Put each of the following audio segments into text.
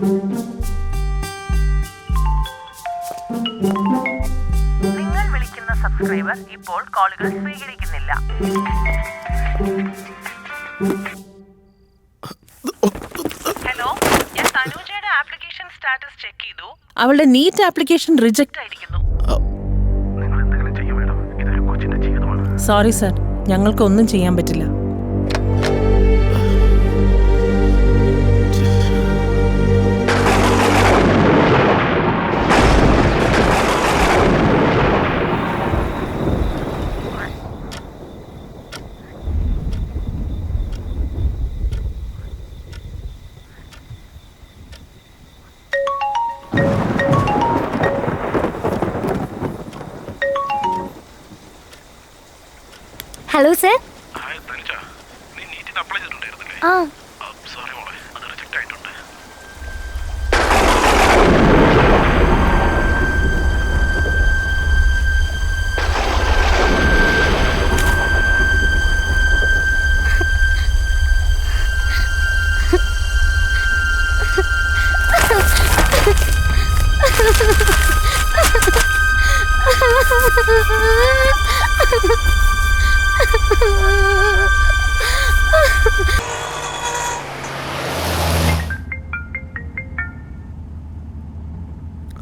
നിങ്ങൾ വിളിക്കുന്ന സബ്സ്ക്രൈബർ ഇപ്പോൾ കോളുകൾ സ്വീകരിക്കുന്നില്ല. ഹലോ, ഞാൻ തനുജയുടെ ആപ്ലിക്കേഷൻ സ്റ്റാറ്റസ് ചെക്ക് ചെയ്തു. അവളുടെ നീറ്റ് ആപ്ലിക്കേഷൻ റിജക്റ്റ് ആയിരിക്കുന്നു. സോറി സർ, ഞങ്ങൾക്കൊന്നും ചെയ്യാൻ പറ്റില്ല. Hello sir. ആ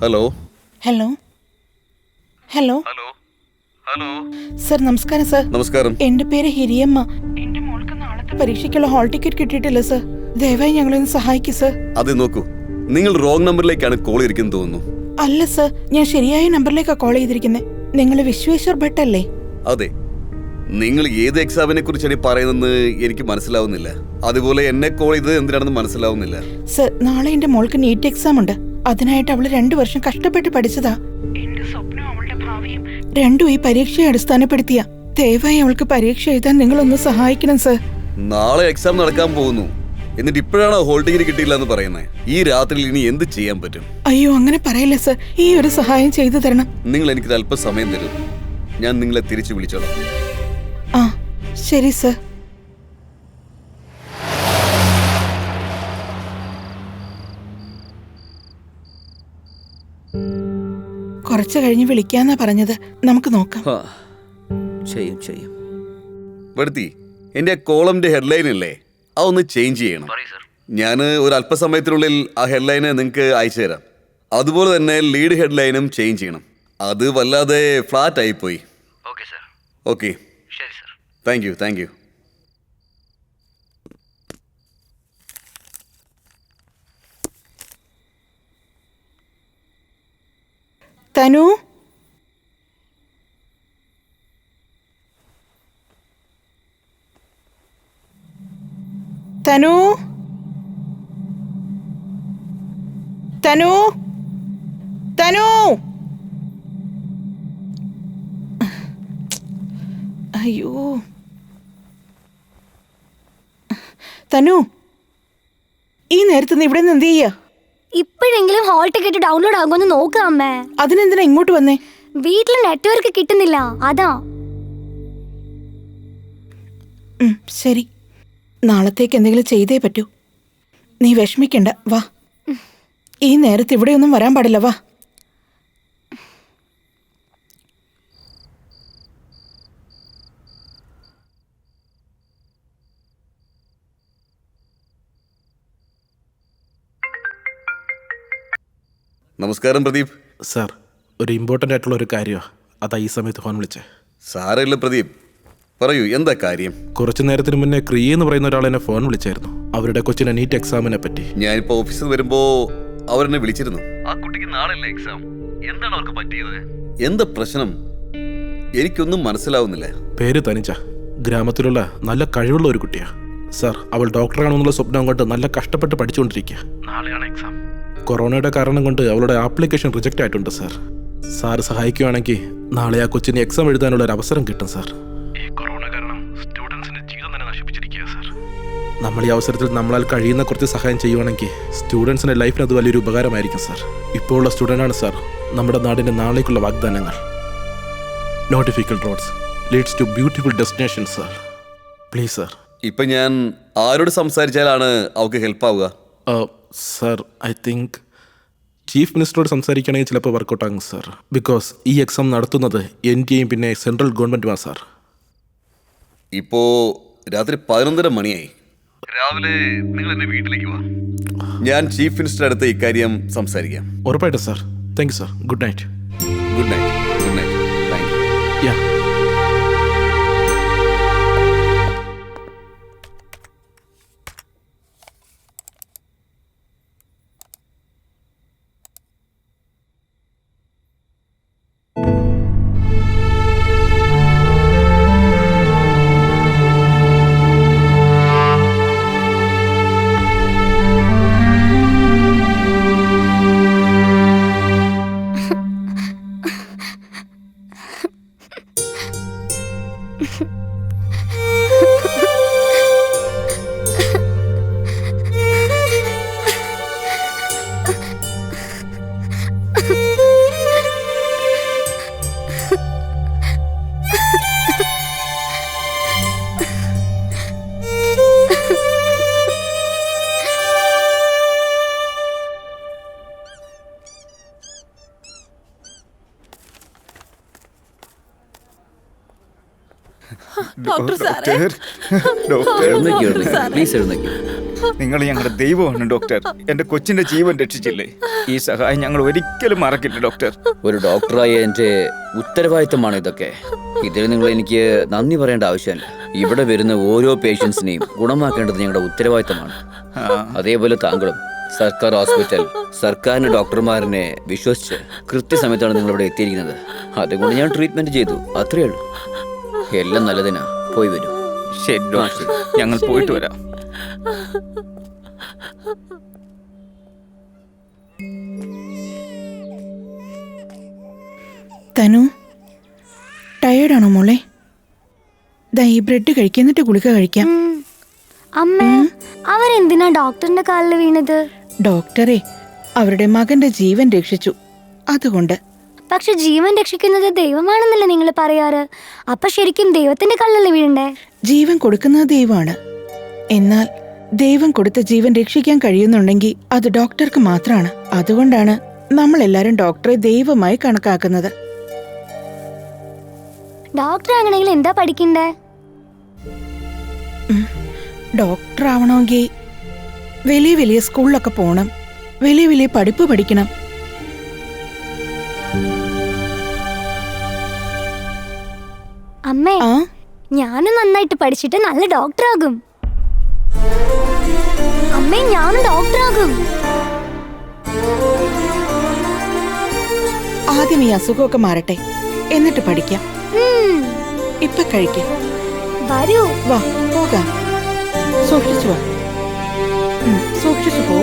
hello hello hello hello hello sir, നമസ്കാരം സർ. നമസ്കാരം. എന്റെ പേര് ഹിരിയമ്മ. എന്റെ മോൾക്ക് നാളത്തെ പരീക്ഷയ്ക്കുള്ള ഹാൾ ടിക്കറ്റ് കിട്ടിയിട്ടില്ല സർ. ദയവായി ഞങ്ങളൊന്ന് സഹായിക്കൂ സർ. അത് നോക്കൂ, നിങ്ങൾ റോങ് നമ്പറിലേക്കാണ് കോൾ ചെയ്തിരിക്കുന്നത് തോന്നുന്നു. അല്ല സർ, ഞാൻ ശരിയായ നമ്പറിലേക്കാണ് കോൾ ചെയ്തിരിക്കുന്നത്. നിങ്ങൾ വിശ്വേശ്വർ ഭട്ട് അല്ലേ? അതെ. നിങ്ങൾ ഏത് എക്സാമിനെ കുറിച്ചാണ് പറയുന്നതെന്ന് എനിക്ക് മനസ്സിലാവുന്നില്ല. അതുപോലെ എന്നെ കോൾ ചെയ്തത് എന്തിനാണെന്ന് മനസ്സിലാവുന്നില്ല. സർ, നാളെ എന്റെ മോൾക്ക് നീറ്റ് എക്സാം ഉണ്ട്. അതിനായിട്ട് അവള് 2 വർഷം കഷ്ടപ്പെട്ട് പഠിച്ചതാ. എന്റെ സ്വപ്നം അവളുടെ ഭാവിയും രണ്ടും ഈ പരീക്ഷയെ അടിസ്ഥാനപ്പെടുത്തിയ. ദയവായി അവൾക്ക് പരീക്ഷ എഴുതാൻ നിങ്ങളൊന്ന് സഹായിക്കണം സർ. നാളെ എക്സാം നടക്കാൻ പോകുന്നു, എന്നിട്ട് ഇപ്പോഴാണ് ഹോൾ ടിക്കറ്റ് കിട്ടിയില്ല എന്ന് പറയുന്നത്. ഈ രാത്രിയിൽ ഇനി എന്ത് ചെയ്യാൻ പറ്റും? അയ്യോ, അങ്ങനെ പറയില്ല സർ. ഈ ഒരു സഹായം ചെയ്തു തരണം. നിങ്ങൾ എനിക്ക് അല്പം സമയം തരും, ഞാൻ നിങ്ങളെ തിരിച്ചു വിളിച്ചോളാം. ആ ശരി സർ. കുറച്ചു കഴിഞ്ഞ് വിളിക്കാന്നാ പറഞ്ഞത്. നമുക്ക് നോക്കാം. ചെയ്യും. വെടുത്തി, എന്റെ കോളമിന്റെ ഹെഡ്ലൈൻ ഇല്ലേ, അതൊന്ന് ചേഞ്ച് ചെയ്യണം. ഞാൻ ഒരു അല്പസമയത്തിനുള്ളിൽ ആ ഹെഡ്ലൈന് നിങ്ങൾക്ക് അയച്ചു തരാം. അതുപോലെ തന്നെ ലീഡ് ഹെഡ്ലൈനും ചേഞ്ച് ചെയ്യണം. അത് വല്ലാതെ ഫ്ലാറ്റ് ആയിപ്പോയി. Okay, thank you. Tanu, Tanu, Tanu, Tanu. അയ്യോ, തനു, ഈ നേരത്ത് നീ ഇവിടെ നിന്ന് എന്ത് ചെയ്യാ? ഇപ്പോഴെങ്കിലും ഹാൾ ടിക്കറ്റ് ഡൗൺലോഡ് ആകുമെന്ന് നോക്കുക അമ്മേ. അതിനെന്തിനാ ഇങ്ങോട്ട് വന്നേ? വീട്ടിൽ നെറ്റ്വർക്ക് കിട്ടുന്നില്ല, അതാ. ശരി, നാളത്തേക്ക് എന്തെങ്കിലും ചെയ്തേ പറ്റൂ. നീ വിഷമിക്കണ്ട, വാ. ഈ നേരത്ത് ഇവിടെയൊന്നും വരാൻ പാടില്ല, വാ. നമസ്കാരം പ്രദീപ്. സാർ, ഒരു ഇമ്പോർട്ടൻ്റ് ആയിട്ടുള്ള ഒരു കാര്യമാണ്, അതാ ഈ സമയത്ത് ഫോൺ വിളിച്ചേ. സാരമില്ല പ്രദീപ്, പറയൂ, എന്താ കാര്യം? കുറച്ചു നേരത്തിന് മുന്നേ ക്രിയ എന്ന് പറയുന്ന ഒരാൾ എന്നെ ഫോൺ വിളിച്ചായിരുന്നു, അവരുടെ കൊച്ചിന്റെ നീറ്റ് എക്സാമിനെ പറ്റി. ഞാനിപ്പോ ഓഫീസിൽ വരുമ്പോ അവരെന്നെ വിളിച്ചിരുന്നു. ആ കുട്ടിക്ക് നാളെയല്ലേ എക്സാം, എന്താണ് അവർക്ക് പറ്റിയത്? എന്താ പ്രശ്നം? എനിക്കൊന്നും മനസ്സിലാവുന്നില്ല. പേര് തനിച്ച, ഗ്രാമത്തിലുള്ള നല്ല കഴിവുള്ള ഒരു കുട്ടിയാ സാർ. അവൾ ഡോക്ടറാണെന്നുള്ള സ്വപ്നം കൊണ്ട് നല്ല കഷ്ടപ്പെട്ട് പഠിച്ചുകൊണ്ടിരിക്കുക. നാളെയാണ് എക്സാം. കൊറോണയുടെ കാരണം കൊണ്ട് അവളുടെ ആപ്ലിക്കേഷൻ റിജക്റ്റ് ആയിട്ടുണ്ട് സാർ. സാർ സഹായിക്കുകയാണെങ്കിൽ നാളെ ആ കൊച്ചിന് എക്സാം എഴുതാനുള്ള ഒരു അവസരം കിട്ടും സാർ. ഈ കൊറോണ കാരണം സ്റ്റുഡൻസിന്റെ ജീവിതം തന്നെ നശിപ്പിച്ചിരിക്കുക സാർ. നമ്മൾ ഈ അവസരത്തിൽ നമ്മളാൽ കഴിയുന്ന കുറച്ച് സഹായം ചെയ്യുവാണെങ്കിൽ സ്റ്റുഡൻസിന്റെ ലൈഫിന് അത് വലിയൊരു ഉപകാരമായിരിക്കും സാർ. ഇപ്പോൾ ഉള്ള സ്റ്റുഡൻ്റാണ് സാർ നമ്മുടെ നാടിന്റെ നാളേക്കുള്ള വാഗ്ദാനങ്ങൾ. No difficult roads leads to beautiful destinations sir. Please sir. ഇപ്പം ഞാൻ ആരോട് സംസാരിച്ചാലാണ് അവൾക്ക് ഹെൽപ്പ് ആവുക? സർ ഐ തിങ്ക് ചീഫ് മിനിസ്റ്ററോട് സംസാരിക്കുകയാണെങ്കിൽ ചിലപ്പോൾ വർക്കൗട്ട് ആകും സാർ. ബിക്കോസ് ഈ എക്സാം നടത്തുന്നത് NDAയും പിന്നെ സെൻട്രൽ ഗവൺമെൻറ്റുമാണ് സാർ. ഇപ്പോ രാത്രി 11:30 മണിയായി. രാവിലെ നിങ്ങൾ എന്റെ വീട്ടിലേക്ക് വാ. ഞാൻ ചീഫ് മിനിസ്റ്റർ അടുത്ത് ഇക്കാര്യം സംസാരിക്കാം. ഉറപ്പായിട്ടും sir. Thank you sir. Good night. Good night. Good night. Thank you. Yeah. Doctor സാറേ, പ്ലീസ് എഴുന്നേക്കൂ. നിങ്ങൾ ഞങ്ങളുടെ ദൈവമാണ് ഡോക്ടർ. എന്റെ കൊച്ചിന്റെ ജീവൻ രക്ഷിച്ചില്ലേ? ഈ സഹായം ഞങ്ങൾ ഒരിക്കലും മറക്കില്ല ഡോക്ടർ. ഒരു ഡോക്ടറായ എൻ്റെ ഉത്തരവാദിത്തമാണ് ഇതൊക്കെ. ഇതിൽ നിങ്ങൾ എനിക്ക് നന്ദി പറയേണ്ട ആവശ്യമില്ല. ഇവിടെ വരുന്ന ഓരോ പേഷ്യൻസിനെയും ഗുണമാക്കേണ്ടത് ഞങ്ങളുടെ ഉത്തരവാദിത്തമാണ്. അതേപോലെ താങ്കളും സർക്കാർ ഹോസ്പിറ്റൽ, സർക്കാരിന്റെ ഡോക്ടർമാരനെ വിശ്വസിച്ച് കൃത്യസമയത്താണ് നിങ്ങൾ ഇവിടെ എത്തിയിരിക്കുന്നത്. അതുകൊണ്ട് ഞാൻ ട്രീറ്റ്മെന്റ് ചെയ്തു, അത്രയേ ഉള്ളൂ. എല്ലാം നല്ലതിനാ. പോയി വരൂ. ശരി ഡോക്ടർ, ഞങ്ങൾ പോയിട്ട് വരാം. തനു, ടയേർഡാണോ മോളെ? ദാ ഈ ബ്രെഡ് കഴിക്കുക, എന്നിട്ട് ഗുളിക കഴിക്കാം. അമ്മേ, അവരെന്തിനാ ഡോക്ടറിന്റെ കാലിൽ വീണത്? ഡോക്ടറെ അവരുടെ മകന്റെ ജീവൻ രക്ഷിച്ചു, അതുകൊണ്ട്. പക്ഷെ ജീവൻ രക്ഷിക്കുന്നത് ദൈവമാണെന്നല്ലേ നിങ്ങൾ പറയാറ്? അപ്പൊ ശരിക്കും ദൈവത്തിന്റെ കാലിലല്ലേ വീഴണ്ടേ? ജീവൻ കൊടുക്കുന്നത് ദൈവമാണ്. എന്നാൽ ദൈവം കൊടുത്ത ജീവൻ രക്ഷിക്കാൻ കഴിയുന്നുണ്ടെങ്കിൽ അത് ഡോക്ടർക്ക് മാത്രമാണ്. അതുകൊണ്ടാണ് നമ്മളെല്ലാരും ഡോക്ടറെ ദൈവമായി കണക്കാക്കുന്നത്. ഡോക്ടർ ആകണമെങ്കിൽ എന്താ പഠിക്കണ്ടേ? ഡോക്ടർ ആവണമെങ്കിൽ വലിയ വലിയ സ്കൂളിലൊക്കെ പോകണം, വലിയ വലിയ പഠിപ്പ് പഠിക്കണം. അമ്മേ, ആ ഞാനും നന്നായിട്ട് പഠിച്ചിട്ട് നല്ല ഡോക്ടറാകും. അമ്മേ, ഞാനും ഡോക്ടറാകും. ആദ്യം ഈ അസുഖമൊക്കെ മാറട്ടെ, എന്നിട്ട് പഠിക്കാം. ഇപ്പൊ കഴിക്കാം. വരൂ. വാ പോകാം. സൂക്ഷിച്ചു വാ. സൂക്ഷിച്ചു പോ.